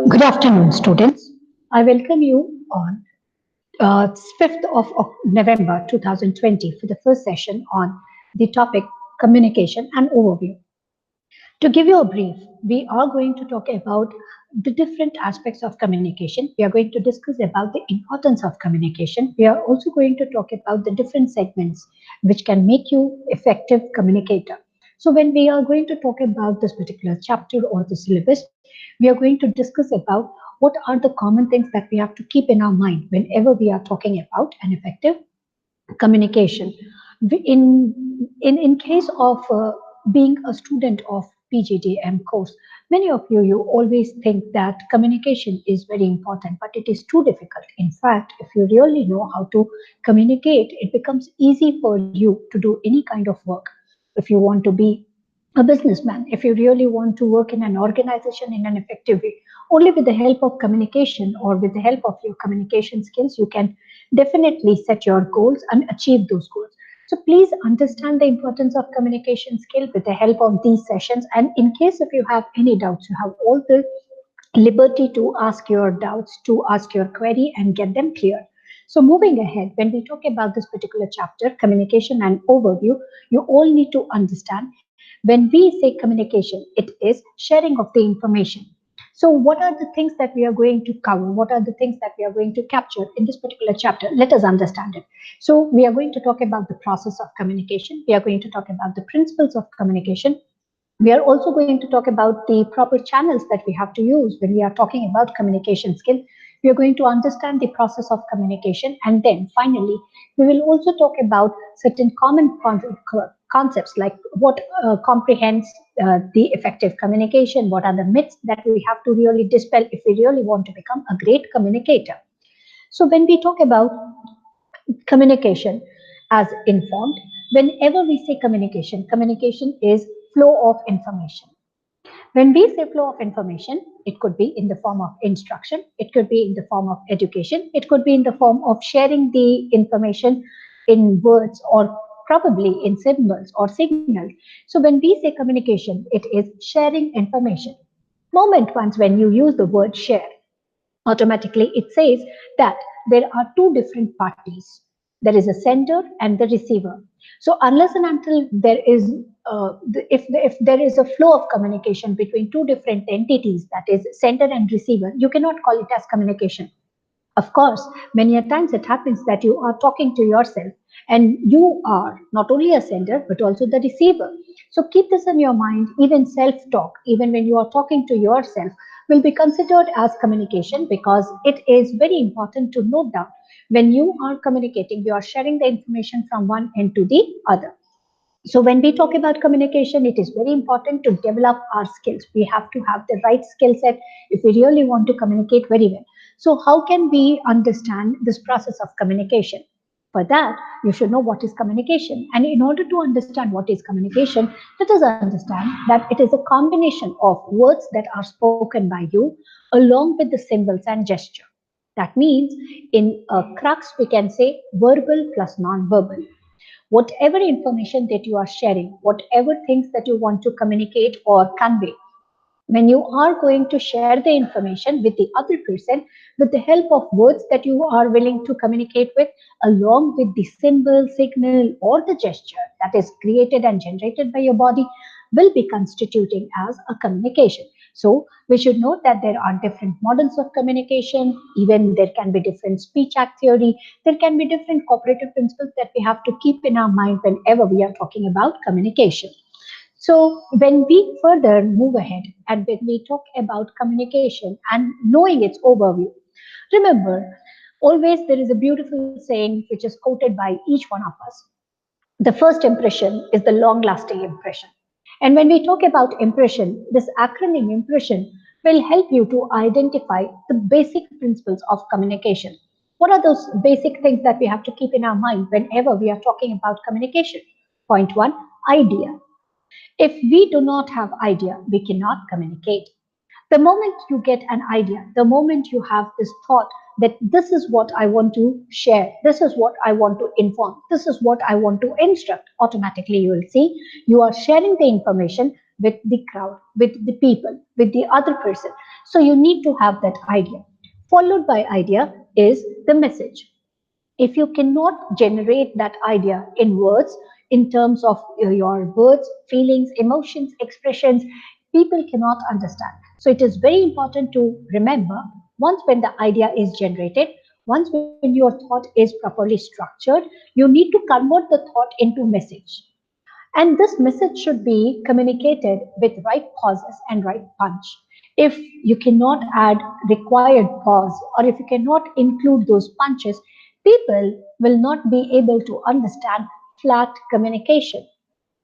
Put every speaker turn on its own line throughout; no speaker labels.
Good afternoon, students. I welcome you on 5th of November 2020 for the first session on the topic communication and overview. To give you a brief, we are going to talk about the different aspects of communication. We are going to discuss about the importance of communication. We are also going to talk about the different segments which can make you effective communicator. So when we are going to talk about this particular chapter or the syllabus, we are going to discuss about what are the common things that we have to keep in our mind whenever we are talking about an effective communication. In case of being a student of PGDM course, many of you always think that communication is very important, but it is too difficult. In fact, if you really know how to communicate, it becomes easy for you to do any kind of work. If you want to be a businessman, if you really want to work in an organization in an effective way, only with the help of communication or with the help of your communication skills, you can definitely set your goals and achieve those goals. So please understand the importance of communication skill with the help of these sessions. And in case if you have any doubts, you have all the liberty to ask your doubts, to ask your query and get them clear. So moving ahead, when we talk about this particular chapter, communication and overview, you all need to understand when we say communication, it is sharing of the information. So what are the things that we are going to cover? What are the things that we are going to capture in this particular chapter? Let us understand it. So we are going to talk about the process of communication. We are going to talk about the principles of communication. We are also going to talk about the proper channels that we have to use when we are talking about communication skill. We are going to understand the process of communication, and then finally, we will also talk about certain common concepts like what comprehends the effective communication, what are the myths that we have to really dispel if we really want to become a great communicator. So when we talk about communication as informed, whenever we say communication, communication is flow of information. When we say flow of information, it could be in the form of instruction, it could be in the form of education, it could be in the form of sharing the information in words or probably in symbols or signals. So when we say communication, it is sharing information. Moment once when you use the word share, automatically it says that there are two different parties. There is a sender and the receiver. So unless and until there is, if there is a flow of communication between two different entities, that is sender and receiver, you cannot call it as communication. Of course, many a times it happens that you are talking to yourself and you are not only a sender but also the receiver. So keep this in your mind. Even self-talk, even when you are talking to yourself, will be considered as communication, because it is very important to note down when you are communicating, you are sharing the information from one end to the other. So when we talk about communication, it is very important to develop our skills. We have to have the right skill set if we really want to communicate very well. So how can we understand this process of communication? For that, you should know what is communication. And in order to understand what is communication, let us understand that it is a combination of words that are spoken by you along with the symbols and gesture. That means in a crux, we can say verbal plus non-verbal. Whatever information that you are sharing, whatever things that you want to communicate or convey, when you are going to share the information with the other person with the help of words that you are willing to communicate with, along with the symbol, signal, or the gesture that is created and generated by your body, will be constituting as a communication. So we should note that there are different models of communication. Even there can be different speech act theory. There can be different cooperative principles that we have to keep in our mind whenever we are talking about communication. So when we further move ahead and when we talk about communication and knowing its overview, remember, always there is a beautiful saying which is quoted by each one of us. The first impression is the long lasting impression. And when we talk about impression, this acronym impression will help you to identify the basic principles of communication. What are those basic things that we have to keep in our mind whenever we are talking about communication? Point one, idea. If we do not have idea, we cannot communicate. The moment you get an idea, the moment you have this thought that this is what I want to share, this is what I want to inform, this is what I want to instruct, automatically you will see you are sharing the information with the crowd, with the people, with the other person. So you need to have that idea. Followed by idea is the message. If you cannot generate that idea in words, in terms of your words, feelings, emotions, expressions, people cannot understand. So it is very important to remember, once when the idea is generated, once when your thought is properly structured, you need to convert the thought into message. And this message should be communicated with right pauses and right punch. If you cannot add required pause, or if you cannot include those punches, people will not be able to understand flat communication.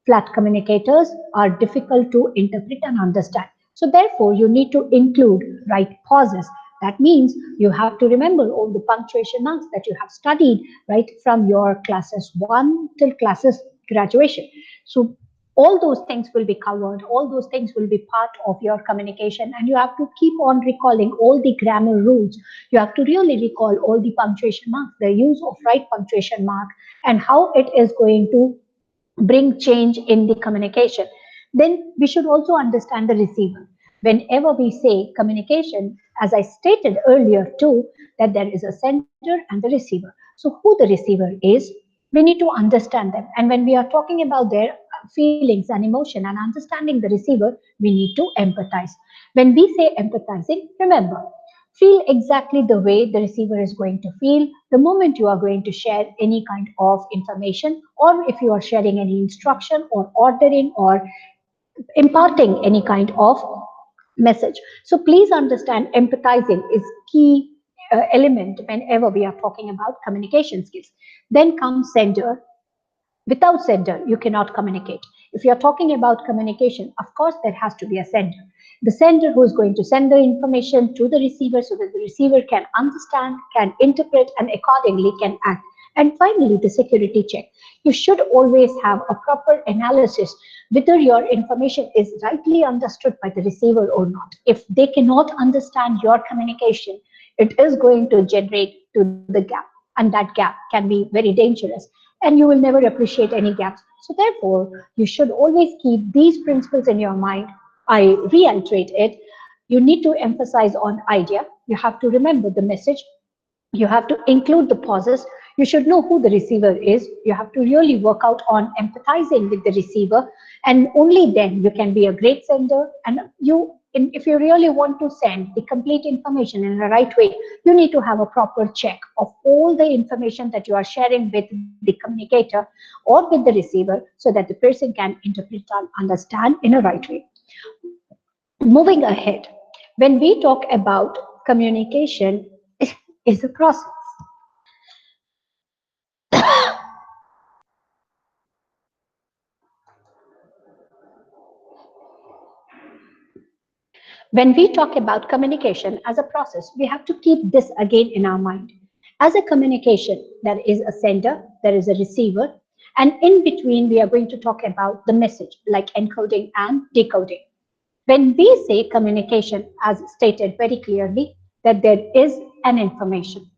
Flat communicators are difficult to interpret and understand. So therefore, you need to include right pauses. That means you have to remember all the punctuation marks that you have studied right from your classes 1 till classes graduation. So all those things will be covered, all those things will be part of your communication, and you have to keep on recalling all the grammar rules. You have to really recall all the punctuation marks, the use of right punctuation mark, and how it is going to bring change in the communication. Then we should also understand the receiver. Whenever we say communication, as I stated earlier too, that there is a sender and the receiver. So who the receiver is, we need to understand them. And when we are talking about their feelings and emotion and understanding the receiver, we need to empathize. When we say empathizing, remember, feel exactly the way the receiver is going to feel the moment you are going to share any kind of information, or if you are sharing any instruction or ordering or imparting any kind of message. So please understand, empathizing is key element whenever we are talking about communication skills. Then comes sender. Without sender, you cannot communicate. If you're talking about communication, of course, there has to be a sender. The sender who is going to send the information to the receiver so that the receiver can understand, can interpret, and accordingly can act. And finally, the security check. You should always have a proper analysis whether your information is rightly understood by the receiver or not. If they cannot understand your communication, it is going to generate to the gap, and that gap can be very dangerous, and you will never appreciate any gaps. So therefore, you should always keep these principles in your mind. I reiterate it. You need to emphasize on idea. You have to remember the message. You have to include the pauses. You should know who the receiver is. You have to really work out on empathizing with the receiver, and only then you can be a great sender. And if you really want to send the complete information in the right way, you need to have a proper check of all the information that you are sharing with the communicator or with the receiver, so that the person can interpret and understand in a right way. Moving ahead, when we talk about communication, is a process. When we talk about communication as a process, we have to keep this again in our mind. As a communication, there is a sender, there is a receiver, and in between, we are going to talk about the message like encoding and decoding. When we say communication, as stated very clearly, that there is an information,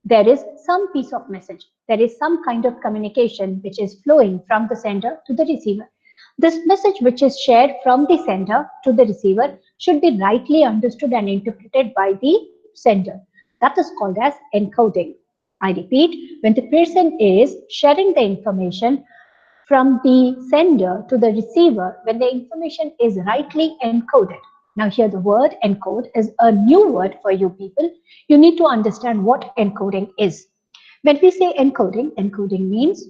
there is some piece of message, there is some kind of communication which is flowing from the sender to the receiver. This message which is shared from the sender to the receiver should be rightly understood and interpreted by the sender. That is called as encoding. I repeat, when the person is sharing the information from the sender to the receiver, when the information is rightly encoded. Now here the word encode is a new word for you people. You need to understand what encoding is. When we say encoding, encoding means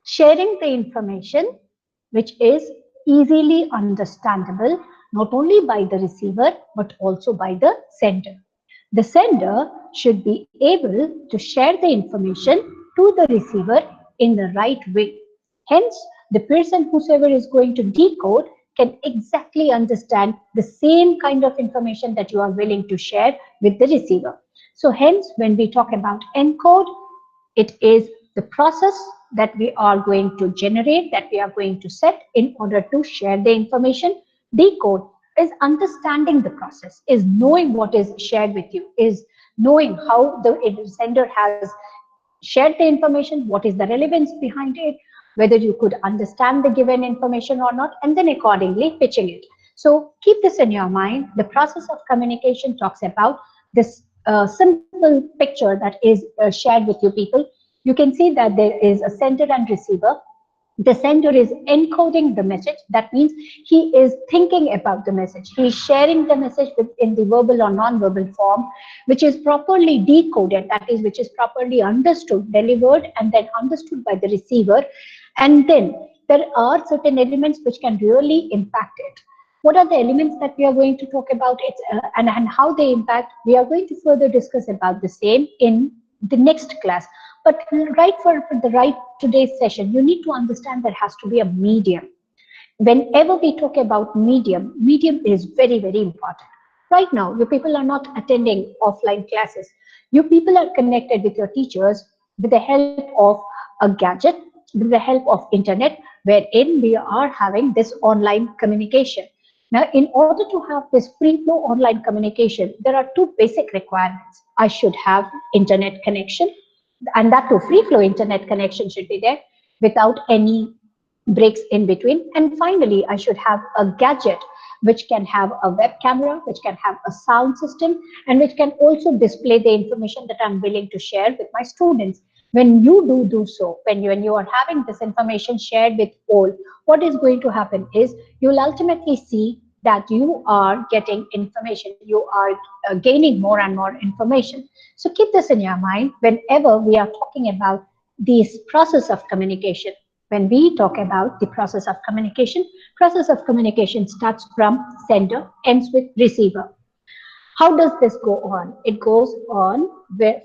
sharing the information which is easily understandable not only by the receiver but also by the sender. The sender should be able to share the information to the receiver in the right way. Hence, the person whosoever is going to decode can exactly understand the same kind of information that you are willing to share with the receiver. So hence, when we talk about encode, it is the process that we are going to generate, that we are going to set in order to share the information. Decode is understanding the process, is knowing what is shared with you, is knowing how the sender has shared the information, what is the relevance behind it, whether you could understand the given information or not, and then accordingly pitching it. So keep this in your mind. The process of communication talks about this simple picture that is shared with you people. You can see that there is a sender and receiver. The sender is encoding the message. That means he is thinking about the message. He is sharing the message in the verbal or non-verbal form, which is properly decoded, that is, which is properly understood, delivered, and then understood by the receiver. And then there are certain elements which can really impact it. What are the elements that we are going to talk about it and how they impact? We are going to further discuss about the same in the next class. But right for the right today's session, you need to understand there has to be a medium. Whenever we talk about medium is very, very important. Right now, you people are not attending offline classes. You people are connected with your teachers with the help of a gadget, with the help of internet, wherein we are having this online communication. Now, in order to have this free flow online communication, there are two basic requirements. I should have internet connection, and that too free flow internet connection should be there without any breaks in between. And finally, I should have a gadget which can have a web camera, which can have a sound system, and which can also display the information that I'm willing to share with my students. When you do so, when you are having this information shared with all, what is going to happen is you'll ultimately see that you are getting information, you are gaining more and more information. So keep this in your mind whenever we are talking about this process of communication. When we talk about the process of communication starts from sender, ends with receiver. How does this go on? It goes on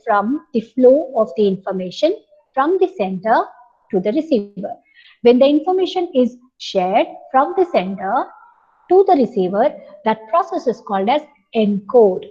from the flow of the information from the sender to the receiver. When the information is shared from the sender to the receiver, that process is called as encode.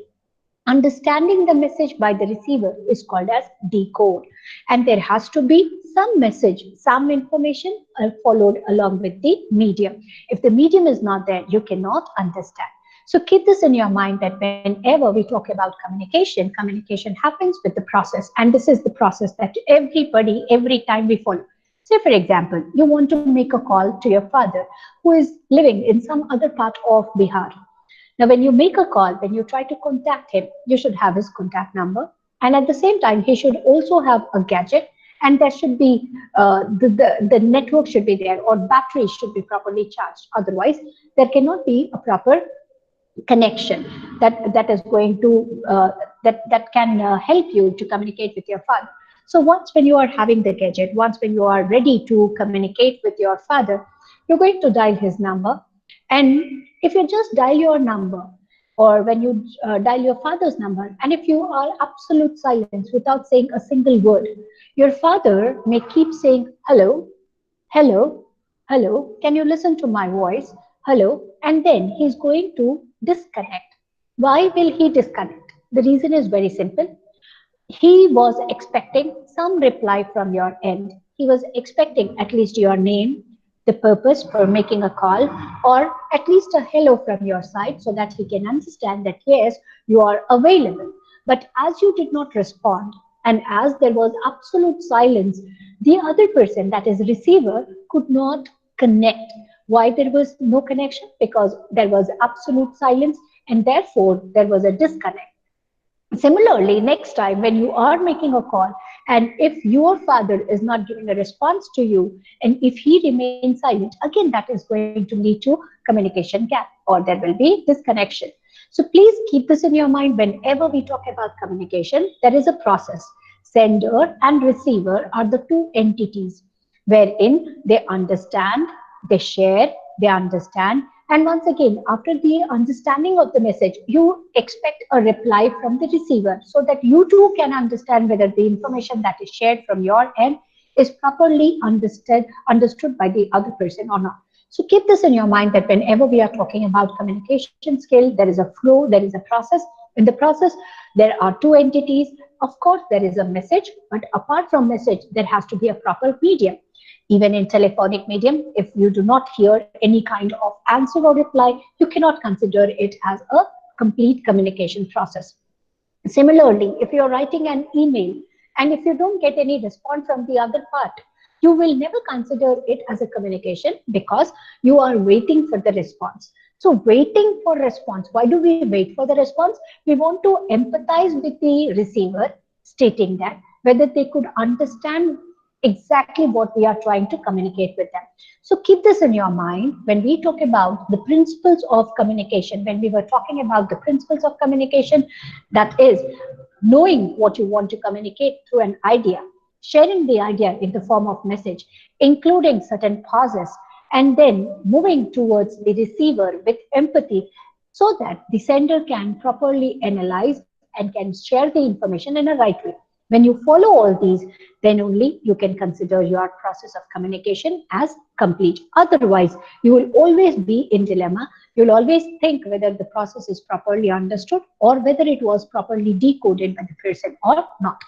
Understanding the message by the receiver is called as decode. And there has to be some message, some information followed along with the medium. If the medium is not there, you cannot understand. So keep this in your mind that whenever we talk about communication, communication happens with the process. And this is the process that everybody, every time we follow. Say, for example, you want to make a call to your father who is living in some other part of Bihar. Now, when you make a call, when you try to contact him, you should have his contact number. And at the same time, he should also have a gadget, and there should be the network should be there, or batteries should be properly charged. Otherwise, there cannot be a proper connection that is going to that can help you to communicate with your father. So once when you are having the gadget, once when you are ready to communicate with your father, you're going to dial his number. And if you just dial your number, or when you dial your father's number, and if you are absolute silence without saying a single word, your father may keep saying hello, hello, hello, can you listen to my voice? Hello, and then he's going to disconnect. Why will he disconnect? The reason is very simple. He was expecting some reply from your end. He was expecting at least your name, the purpose for making a call, or at least a hello from your side so that he can understand that yes, you are available. But as you did not respond, and as there was absolute silence, the other person, that is receiver, could not connect. Why there was no connection? Because there was absolute silence, and therefore there was a disconnect. Similarly, next time when you are making a call, and if your father is not giving a response to you, and if he remains silent, again, that is going to lead to communication gap, or there will be disconnection. So please keep this in your mind whenever we talk about communication. There is a process. Sender and receiver are the two entities wherein they understand, they share, they understand. And once again, after the understanding of the message, you expect a reply from the receiver so that you too can understand whether the information that is shared from your end is properly understood by the other person or not. So keep this in your mind that whenever we are talking about communication skill, there is a flow, there is a process. In the process, there are two entities. Of course, there is a message, but apart from message, there has to be a proper medium. Even in telephonic medium, if you do not hear any kind of answer or reply, you cannot consider it as a complete communication process. Similarly, if you're writing an email and if you don't get any response from the other part, you will never consider it as a communication because you are waiting for the response. So waiting for response, why do we wait for the response? We want to empathize with the receiver, stating that whether they could understand exactly what we are trying to communicate with them. So keep this in your mind when we talk about the principles of communication. When we were talking about the principles of communication, that is knowing what you want to communicate through an idea, sharing the idea in the form of message, including certain pauses, and then moving towards the receiver with empathy so that the sender can properly analyze and can share the information in a right way. When you follow all these, then only you can consider your process of communication as complete. Otherwise, you will always be in dilemma. You'll always think whether the process is properly understood or whether it was properly decoded by the person or not.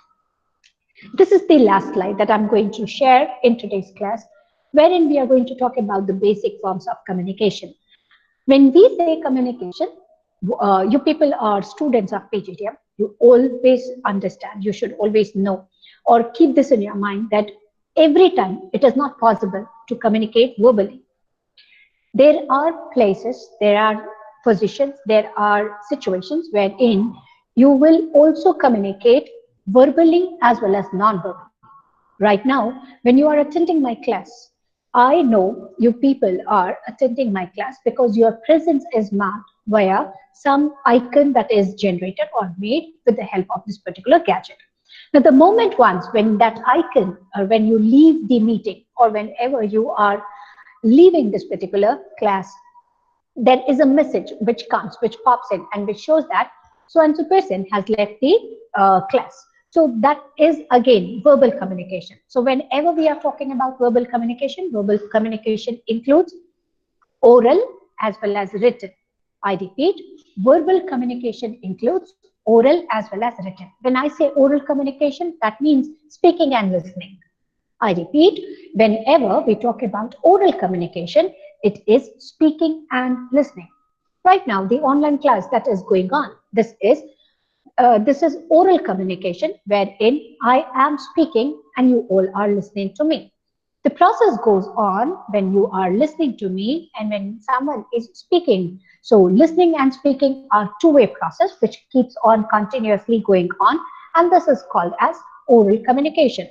This is the last slide that I'm going to share in today's class, wherein we are going to talk about the basic forms of communication. When we say communication, you people are students of PGTM, you always understand, you should always know or keep this in your mind that every time it is not possible to communicate verbally. There are places, there are positions, there are situations wherein you will also communicate verbally as well as non-verbally. Right now, when you are attending my class, I know you people are attending my class because your presence is marked via some icon that is generated or made with the help of this particular gadget. Now, the moment once when that icon or when you leave the meeting or whenever you are leaving this particular class, there is a message which comes, which pops in and which shows that so and so person has left the class. So that is again verbal communication. So whenever we are talking about verbal communication includes oral as well as written. I repeat, verbal communication includes oral as well as written. When I say oral communication, that means speaking and listening. I repeat, whenever we talk about oral communication, it is speaking and listening. Right now, the online class that is going on, this is oral communication wherein I am speaking and you all are listening to me. The process goes on when you are listening to me and when someone is speaking. So listening and speaking are two-way process which keeps on continuously going on, and this is called as oral communication.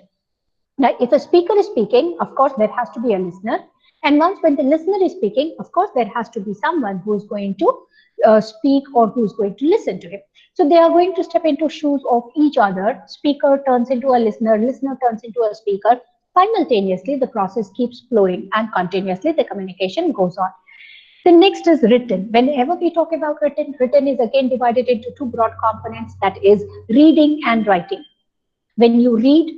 Now, if a speaker is speaking, of course, there has to be a listener. And once when the listener is speaking, of course, there has to be someone who is going to speak or who is going to listen to him. So they are going to step into shoes of each other. Speaker turns into a listener, listener turns into a speaker. Simultaneously, the process keeps flowing and continuously the communication goes on. The next is written. Whenever we talk about written, written is again divided into two broad components, that is reading and writing. When you read,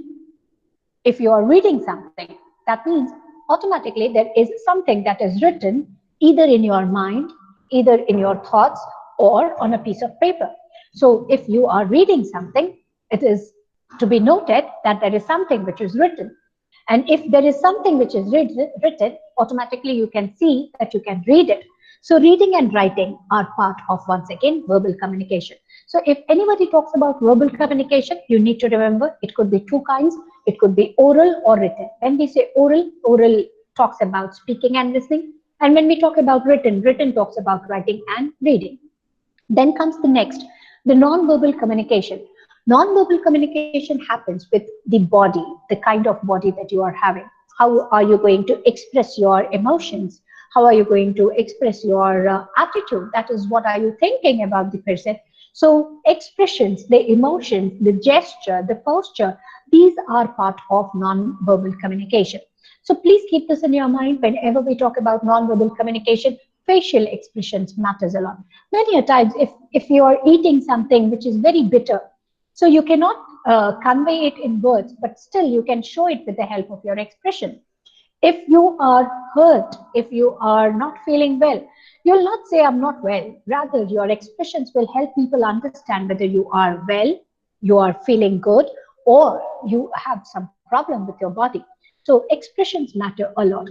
if you are reading something, that means automatically there is something that is written either in your mind, either in your thoughts, or on a piece of paper. So if you are reading something, it is to be noted that there is something which is written. And if there is something which is written, automatically you can see that you can read it. So reading and writing are part of, once again, verbal communication. So if anybody talks about verbal communication, you need to remember it could be two kinds. It could be oral or written. When we say oral, oral talks about speaking and listening. And when we talk about written, written talks about writing and reading. Then comes the next, the non-verbal communication. Non-verbal communication happens with the body, the kind of body that you are having. How are you going to express your emotions? How are you going to express your attitude? That is, what are you thinking about the person? So expressions, the emotions, the gesture, the posture, these are part of non-verbal communication. So please keep this in your mind whenever we talk about non-verbal communication. Facial expressions matters a lot. Many a times, if you are eating something which is very bitter, so you cannot convey it in words, but still you can show it with the help of your expression. If you are hurt, if you are not feeling well, you'll not say, I'm not well. Rather, your expressions will help people understand whether you are well, you are feeling good, or you have some problem with your body. So expressions matter a lot.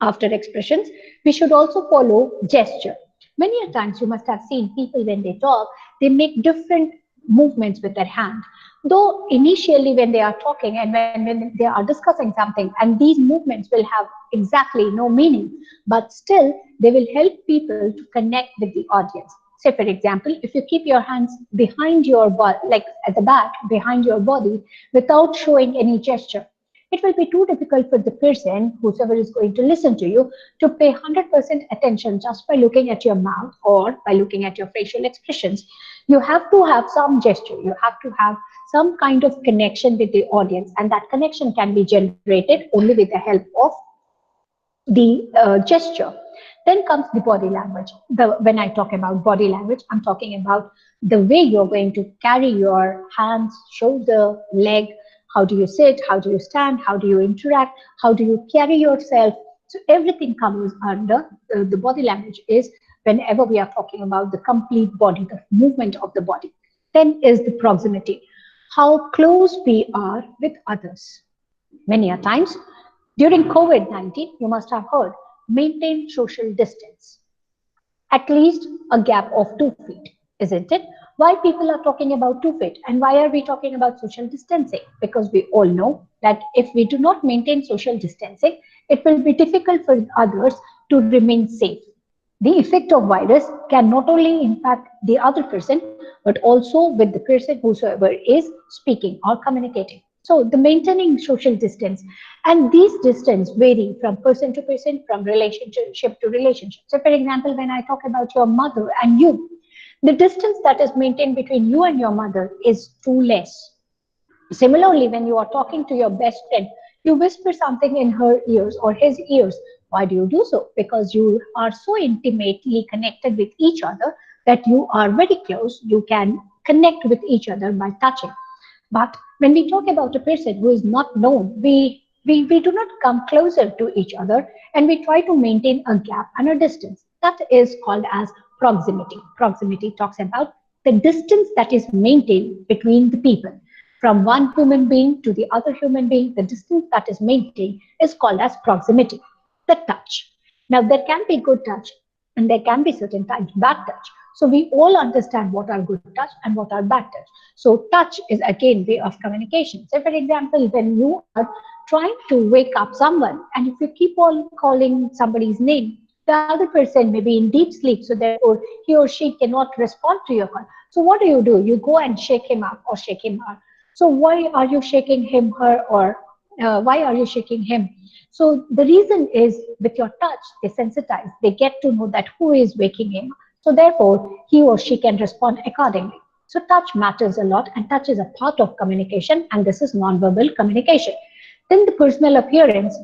After expressions, we should also follow gesture. Many a times you must have seen people when they talk, they make different movements with their hand. Though initially when they are talking and when they are discussing something, and these movements will have exactly no meaning, but still they will help people to connect with the audience. Say, for example, if you keep your hands behind your body, like at the back, behind your body, without showing any gesture, it will be too difficult for the person, whosoever is going to listen to you, to pay 100% attention just by looking at your mouth or by looking at your facial expressions. You have to have some gesture, you have to have some kind of connection with the audience, and that connection can be generated only with the help of the gesture. Then comes the body language. When I talk about body language, I'm talking about the way you're going to carry your hands, shoulder, leg. How do you sit? How do you stand? How do you interact? How do you carry yourself? So everything comes under the body language is whenever we are talking about the complete body, the movement of the body. Then is the proximity, how close we are with others. Many a times during COVID-19, you must have heard, maintain social distance, at least a gap of 2 feet, isn't it? Why people are talking about 2 feet, and why are we talking about social distancing? Because we all know that if we do not maintain social distancing, it will be difficult for others to remain safe. The effect of virus can not only impact the other person, but also with the person whosoever is speaking or communicating. So the maintaining social distance, and these distance vary from person to person, from relationship to relationship. So for example, when I talk about your mother and you, the distance that is maintained between you and your mother is too less. Similarly, when you are talking to your best friend, you whisper something in her ears or his ears. Why do you do so? Because you are so intimately connected with each other that you are very close. You can connect with each other by touching. But when we talk about a person who is not known, we do not come closer to each other, and we try to maintain a gap and a distance. That is called as proximity. Proximity talks about the distance that is maintained between the people. From one human being to the other human being, the distance that is maintained is called as proximity. The touch. Now, there can be good touch and there can be certain times bad touch. So we all understand what are good touch and what are bad touch. So touch is again way of communication. So for example, when you are trying to wake up someone, and if you keep on calling somebody's name, the other person may be in deep sleep, so therefore he or she cannot respond to your call. So what do? You go and shake him up or shake him up. So why are you shaking him, her, or why are you shaking him? So the reason is with your touch, they sensitize, they get to know that who is waking him. So therefore, he or she can respond accordingly. So touch matters a lot, and touch is a part of communication, and this is non-verbal communication. Then the personal appearance.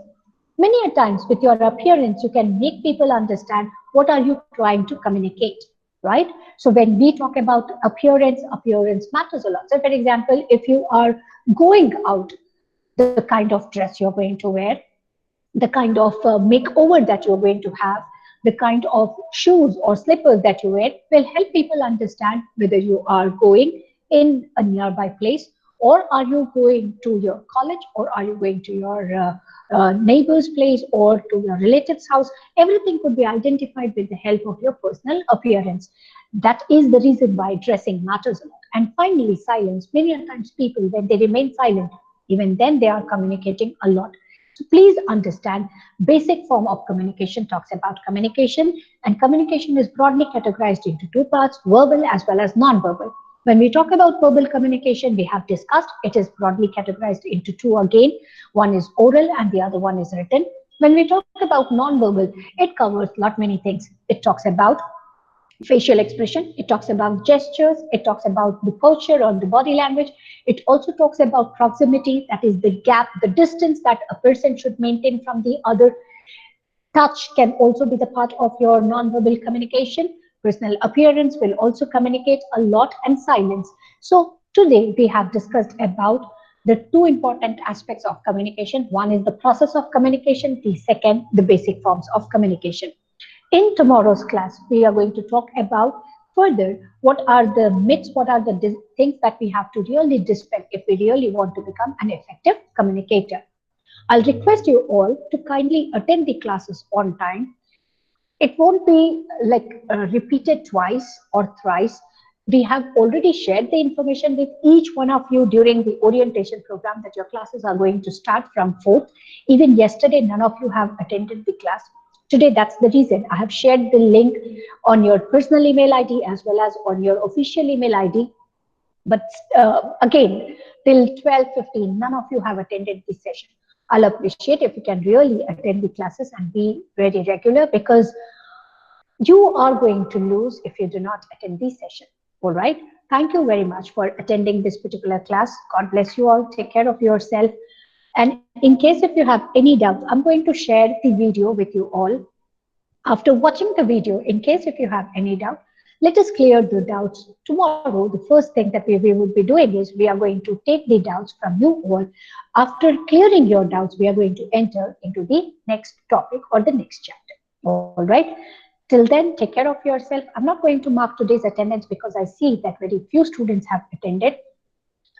Many a times with your appearance, you can make people understand what are you trying to communicate, right? So when we talk about appearance, appearance matters a lot. So for example, if you are going out, the kind of dress you're going to wear, the kind of makeover that you're going to have, the kind of shoes or slippers that you wear will help people understand whether you are going in a nearby place, or are you going to your college, or are you going to your neighbor's place or to your relative's house. Everything could be identified with the help of your personal appearance. That is the reason why dressing matters a lot. And finally, silence. Many times people, when they remain silent, even then they are communicating a lot. So please understand, basic form of communication talks about communication, and communication is broadly categorized into two parts, verbal as well as non-verbal. When we talk about verbal communication, we have discussed it is broadly categorized into two again. One is oral and the other one is written. When we talk about non-verbal, it covers a lot many things. It talks about facial expression, it talks about gestures, it talks about the posture or the body language. It also talks about proximity, that is the gap, the distance that a person should maintain from the other. Touch can also be the part of your non-verbal communication. Personal appearance will also communicate a lot, and silence. So today we have discussed about the two important aspects of communication. One is the process of communication, the second, the basic forms of communication. In tomorrow's class, we are going to talk about further what are the myths, what are the things that we have to really dispel if we really want to become an effective communicator. I'll request you all to kindly attend the classes on time. It won't be like repeated twice or thrice. we have already shared the information with each one of you during the orientation program that your classes are going to start from 4th. Even yesterday, none of you have attended the class. Today, that's the reason I have shared the link on your personal email ID as well as on your official email ID. But again, till 12:15, none of you have attended this session. I'll appreciate if you can really attend the classes and be very regular, because you are going to lose if you do not attend this session. All right. Thank you very much for attending this particular class. God bless you all. Take care of yourself. And in case if you have any doubts, I'm going to share the video with you all. After watching the video, in case if you have any doubt, let us clear the doubts tomorrow. The first thing that we would be doing is we are going to take the doubts from you all. After clearing your doubts, we are going to enter into the next topic or the next chapter. All right. Till then, take care of yourself. I'm not going to mark today's attendance because I see that very few students have attended.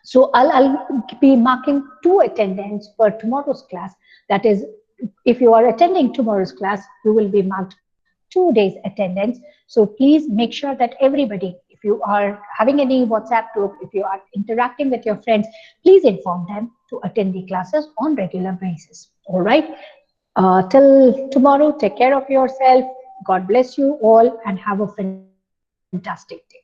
So I'll be marking 2 attendance for tomorrow's class. That is, if you are attending tomorrow's class, you will be marked 2 days attendance. So please make sure that everybody, if you are having any WhatsApp group, if you are interacting with your friends, please inform them to attend the classes on regular basis. All right. Till tomorrow, take care of yourself. God bless you all and have a fantastic day.